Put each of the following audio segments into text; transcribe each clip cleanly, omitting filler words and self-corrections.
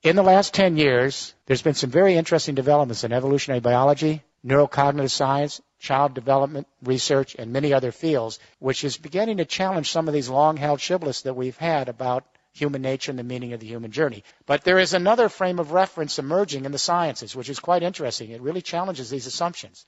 In the last 10 years, there's been some very interesting developments in evolutionary biology, neurocognitive science, child development research, and many other fields, which is beginning to challenge some of these long-held shibboleths that we've had about human nature and the meaning of the human journey. But there is another frame of reference emerging in the sciences, which is quite interesting. It really challenges these assumptions.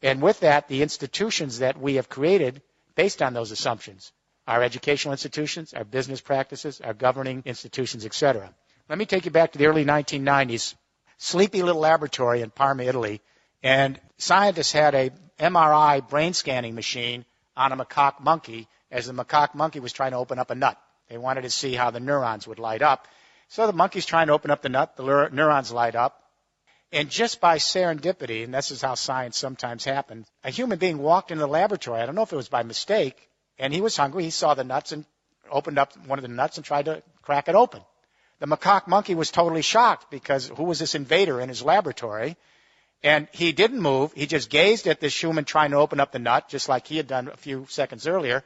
And with that, the institutions that we have created based on those assumptions, our educational institutions, our business practices, our governing institutions, etc. Let me take you back to the early 1990s, sleepy little laboratory in Parma, Italy, and scientists had a MRI brain scanning machine on a macaque monkey as the macaque monkey was trying to open up a nut. They wanted to see how the neurons would light up. So the monkey's trying to open up the nut, the neurons light up, and just by serendipity, and this is how science sometimes happens, a human being walked into the laboratory, I don't know if it was by mistake, and he was hungry, he saw the nuts and opened up one of the nuts and tried to crack it open. The macaque monkey was totally shocked because who was this invader in his laboratory? And he didn't move. He just gazed at this human trying to open up the nut, just like he had done a few seconds earlier.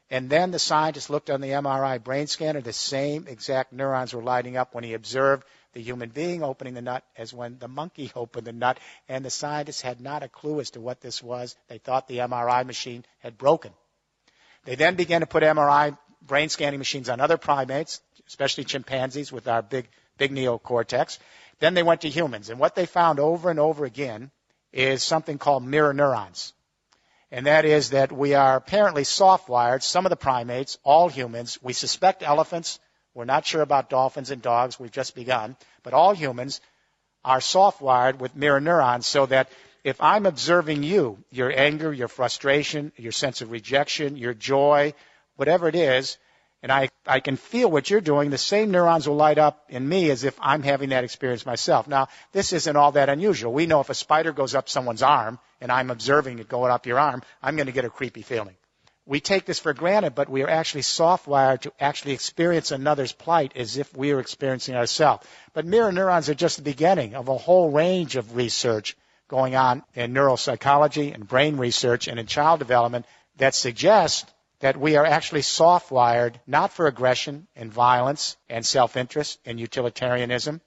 And then the scientist looked on the MRI brain scanner. The same exact neurons were lighting up when he observed the human being opening the nut as when the monkey opened the nut. And the scientists had not a clue as to what this was. They thought the MRI machine had broken. They then began to put MRI brain scanning machines on other primates, especially chimpanzees with our big neocortex. Then they went to humans. And what they found over and over again is something called mirror neurons. And that is that we are apparently soft-wired, some of the primates, all humans. We suspect elephants. We're not sure about dolphins and dogs. We've just begun. But all humans are soft-wired with mirror neurons so that if I'm observing you, your anger, your frustration, your sense of rejection, your joy, whatever it is, and I can feel what you're doing, the same neurons will light up in me as if I'm having that experience myself. Now, this isn't all that unusual. We know if a spider goes up someone's arm and I'm observing it going up your arm, I'm going to get a creepy feeling. We take this for granted, but we are actually soft-wired to actually experience another's plight as if we are experiencing ourselves. But mirror neurons are just the beginning of a whole range of research going on in neuropsychology and brain research and in child development that suggests that we are actually soft-wired not for aggression and violence and self-interest and utilitarianism,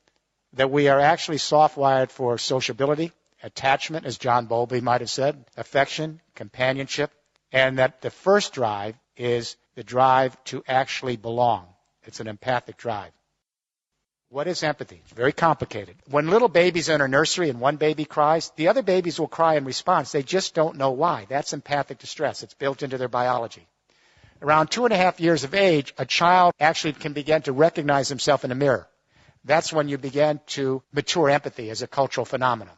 that we are actually soft-wired for sociability, attachment, as John Bowlby might have said, affection, companionship, and that the first drive is the drive to actually belong. It's an empathic drive. What is empathy? It's very complicated. When little babies enter nursery and one baby cries, the other babies will cry in response. They just don't know why. That's empathic distress. It's built into their biology. Around 2.5 years of age, a child actually can begin to recognize himself in a mirror. That's when you begin to mature empathy as a cultural phenomenon.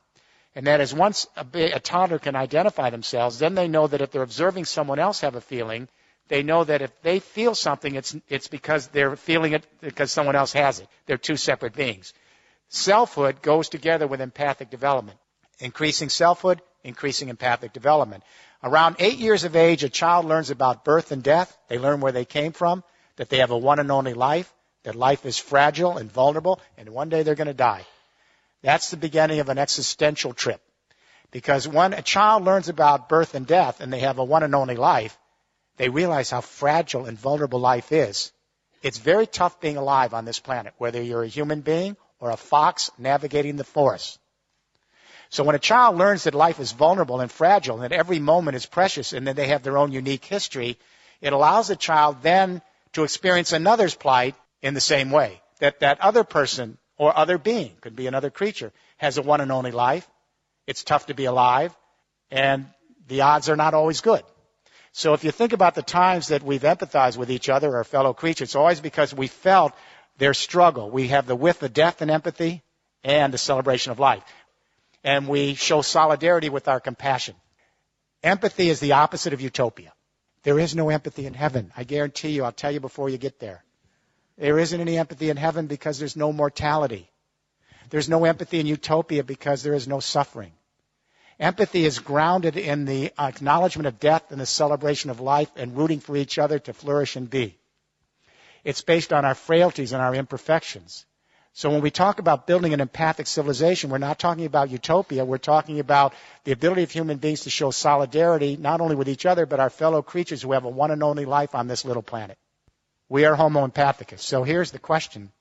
And that is once a toddler can identify themselves, then they know that if they're observing someone else have a feeling, they know that if they feel something, it's because they're feeling it because someone else has it. They're two separate beings. Selfhood goes together with empathic development. Increasing selfhood, increasing empathic development. Around 8 years of age, a child learns about birth and death. They learn where they came from, that they have a one and only life, that life is fragile and vulnerable, and one day they're going to die. That's the beginning of an existential trip. Because when a child learns about birth and death and they have a one and only life, they realize how fragile and vulnerable life is. It's very tough being alive on this planet, whether you're a human being or a fox navigating the forest. So when a child learns that life is vulnerable and fragile and that every moment is precious and that they have their own unique history, it allows the child then to experience another's plight in the same way. That other person or other being, could be another creature, has a one and only life. It's tough to be alive, and the odds are not always good. So if you think about the times that we've empathized with each other, our fellow creatures, it's always because we felt their struggle. We have the width of death and empathy and the celebration of life. And we show solidarity with our compassion. Empathy is the opposite of utopia. There is no empathy in heaven. I guarantee you, I'll tell you before you get there. There isn't any empathy in heaven because there's no mortality. There's no empathy in utopia because there is no suffering. Empathy is grounded in the acknowledgement of death and the celebration of life and rooting for each other to flourish and be. It's based on our frailties and our imperfections. So when we talk about building an empathic civilization, we're not talking about utopia. We're talking about the ability of human beings to show solidarity, not only with each other, but our fellow creatures who have a one and only life on this little planet. We are Homo empathicus. So here's the question.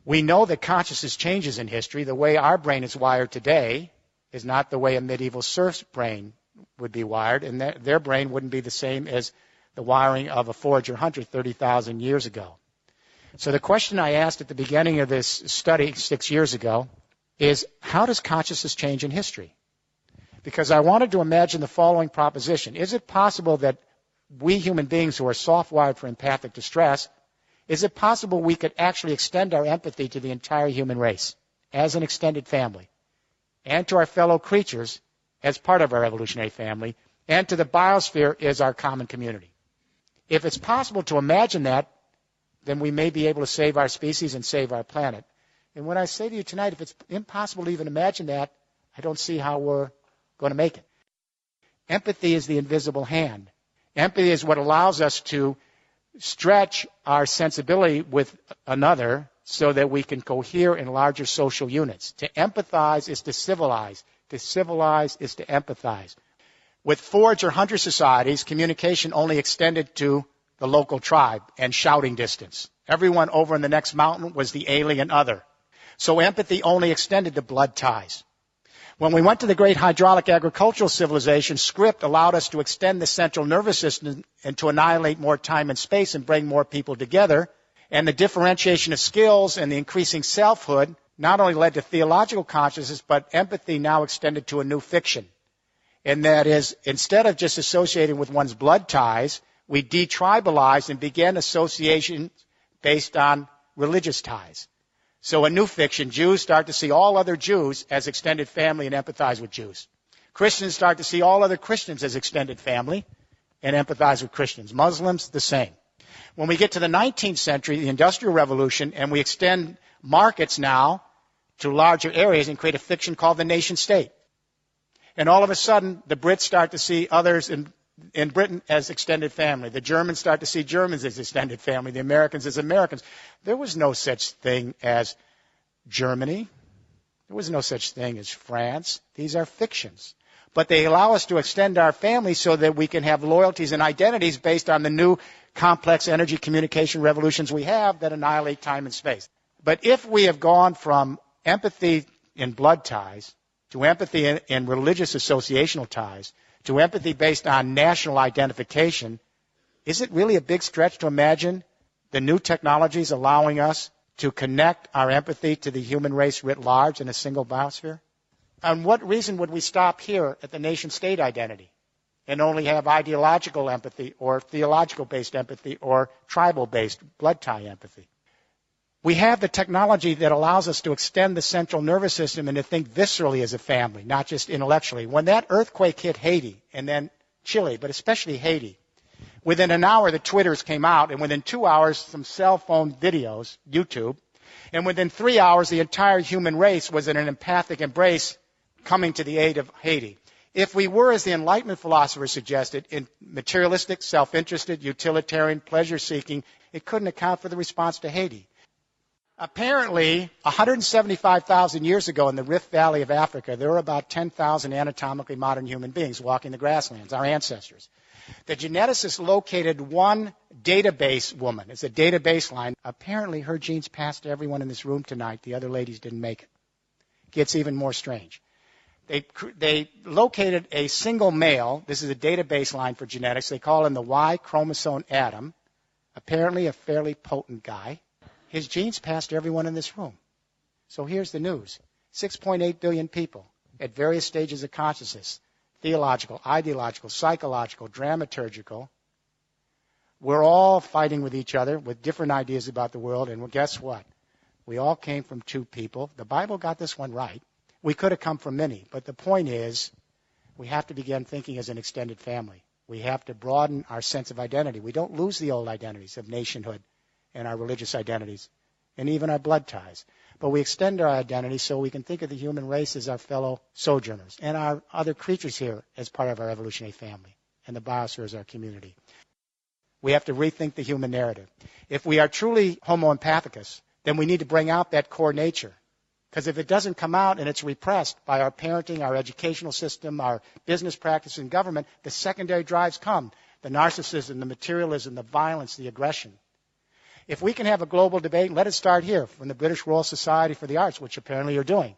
We know that consciousness changes in history. The way our brain is wired today is not the way a medieval serf's brain would be wired, and their brain wouldn't be the same as the wiring of a forager hunter 30,000 years ago. So the question I asked at the beginning of this study 6 years ago is, how does consciousness change in history? Because I wanted to imagine the following proposition. Is it possible that we human beings who are soft-wired for empathic distress, is it possible we could actually extend our empathy to the entire human race as an extended family, and to our fellow creatures as part of our evolutionary family, and to the biosphere as our common community? If it's possible to imagine that, then we may be able to save our species and save our planet. And when I say to you tonight, if it's impossible to even imagine that, I don't see how we're going to make it. Empathy is the invisible hand. Empathy is what allows us to stretch our sensibility with another so that we can cohere in larger social units. To empathize is to civilize. To civilize is to empathize. With forager hunter societies, communication only extended to the local tribe and shouting distance. Everyone over in the next mountain was the alien other. So empathy only extended to blood ties. When we went to the great hydraulic agricultural civilization, script allowed us to extend the central nervous system and to annihilate more time and space and bring more people together. And the differentiation of skills and the increasing selfhood not only led to theological consciousness, but empathy now extended to a new fiction. And that is, instead of just associating with one's blood ties, we detribalized and began association based on religious ties. So a new fiction, Jews start to see all other Jews as extended family and empathize with Jews. Christians start to see all other Christians as extended family and empathize with Christians. Muslims, the same. When we get to the 19th century, the Industrial Revolution, and we extend markets now to larger areas and create a fiction called the nation state. And all of a sudden, the Brits start to see others in Britain as extended family. The Germans start to see Germans as extended family. The Americans as Americans. There was no such thing as Germany. There was no such thing as France. These are fictions. But they allow us to extend our family so that we can have loyalties and identities based on the new complex energy communication revolutions we have that annihilate time and space. But if we have gone from empathy in blood ties to empathy in religious associational ties, to empathy based on national identification, is it really a big stretch to imagine the new technologies allowing us to connect our empathy to the human race writ large in a single biosphere? On what reason would we stop here at the nation-state identity and only have ideological empathy or theological-based empathy or tribal-based blood tie empathy? We have the technology that allows us to extend the central nervous system and to think viscerally as a family, not just intellectually. When that earthquake hit Haiti, and then Chile, but especially Haiti, within an hour the Twitters came out, and within 2 hours some cell phone videos, YouTube, and within 3 hours the entire human race was in an empathic embrace coming to the aid of Haiti. If we were, as the Enlightenment philosophers suggested, in materialistic, self-interested, utilitarian, pleasure-seeking, it couldn't account for the response to Haiti. Apparently, 175,000 years ago in the Rift Valley of Africa, there were about 10,000 anatomically modern human beings walking the grasslands, our ancestors. The geneticists located one database woman. It's a database line. Apparently, her genes passed to everyone in this room tonight. The other ladies didn't make it. Gets even more strange. They located a single male. This is a database line for genetics. They call him the Y chromosome Adam. Apparently, a fairly potent guy. His genes passed to everyone in this room. So here's the news. 6.8 billion people at various stages of consciousness, theological, ideological, psychological, dramaturgical. We're all fighting with each other with different ideas about the world, and guess what? We all came from two people. The Bible got this one right. We could have come from many, but the point is we have to begin thinking as an extended family. We have to broaden our sense of identity. We don't lose the old identities of nationhood and our religious identities, and even our blood ties. But we extend our identity so we can think of the human race as our fellow sojourners and our other creatures here as part of our evolutionary family, and the biosphere as our community. We have to rethink the human narrative. If we are truly homo empathicus, then we need to bring out that core nature. Because if it doesn't come out and it's repressed by our parenting, our educational system, our business practice and government, the secondary drives come. The narcissism, the materialism, the violence, the aggression. If we can have a global debate, let it start here from the British Royal Society for the Arts, which apparently you're doing,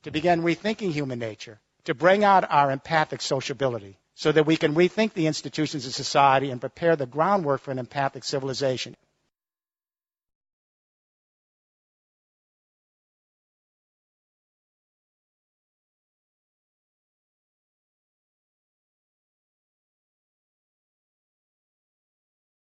to begin rethinking human nature, to bring out our empathic sociability so that we can rethink the institutions of society and prepare the groundwork for an empathic civilization.